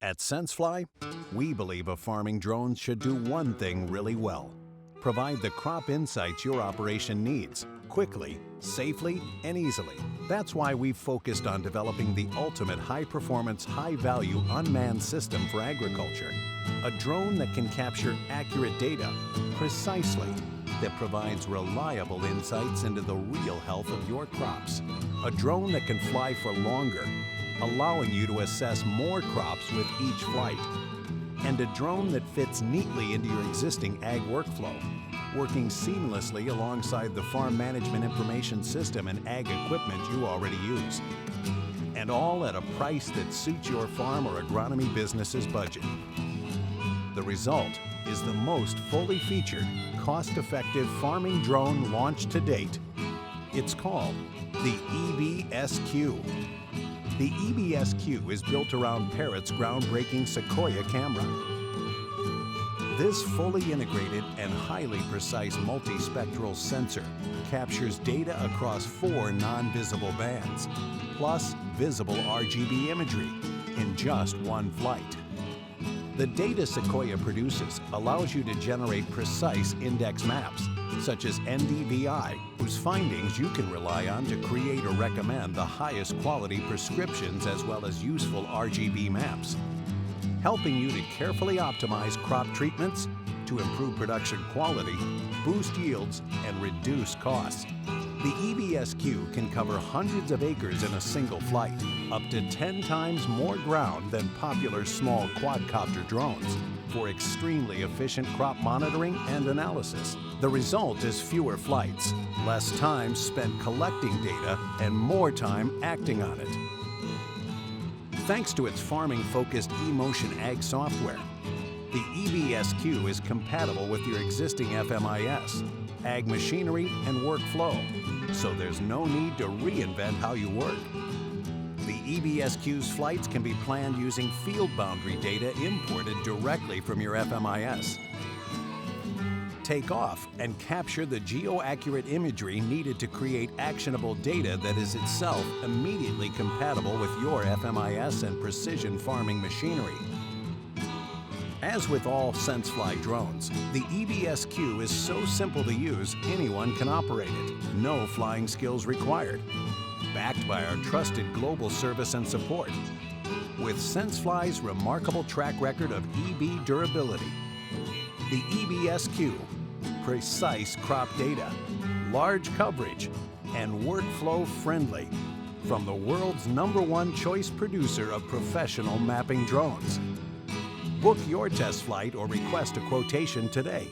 At SenseFly, we believe a farming drone should do one thing really well: provide the crop insights your operation needs, quickly, safely, and easily. That's why we've focused on developing the ultimate high-performance, high-value unmanned system for agriculture. A drone that can capture accurate data precisely, that provides reliable insights into the real health of your crops. A drone that can fly for longer, allowing you to assess more crops with each flight. And a drone that fits neatly into your existing ag workflow, working seamlessly alongside the farm management information system and ag equipment you already use. And all at a price that suits your farm or agronomy business's budget. The result is the most fully featured, cost-effective farming drone launched to date. It's called the eBee SQ. The eBee SQ is built around Parrot's groundbreaking Sequoia camera. This fully integrated and highly precise multispectral sensor captures data across 4 non-visible bands, plus visible RGB imagery in just one flight. The data Sequoia produces allows you to generate precise index maps, such as NDVI, whose findings you can rely on to create or recommend the highest quality prescriptions as well as useful RGB maps, helping you to carefully optimize crop treatments to improve production quality, boost yields, and reduce costs. The eBee SQ can cover hundreds of acres in a single flight, up to 10 times more ground than popular small quadcopter drones, for extremely efficient crop monitoring and analysis. The result is fewer flights, less time spent collecting data, and more time acting on it. Thanks to its farming-focused eMotion Ag software, the eBee SQ is compatible with your existing FMIS, ag machinery, and workflow, so there's no need to reinvent how you work. The eBee SQ's flights can be planned using field boundary data imported directly from your FMIS. Take off and capture the geo-accurate imagery needed to create actionable data that is itself immediately compatible with your FMIS and precision farming machinery. As with all SenseFly drones, the eBee SQ is so simple to use, anyone can operate it. No flying skills required. Backed by our trusted global service and support. With SenseFly's remarkable track record of eBee durability. The eBee SQ, precise crop data, large coverage, and workflow friendly. From the world's #1 choice producer of professional mapping drones. Book your test flight or request a quotation today.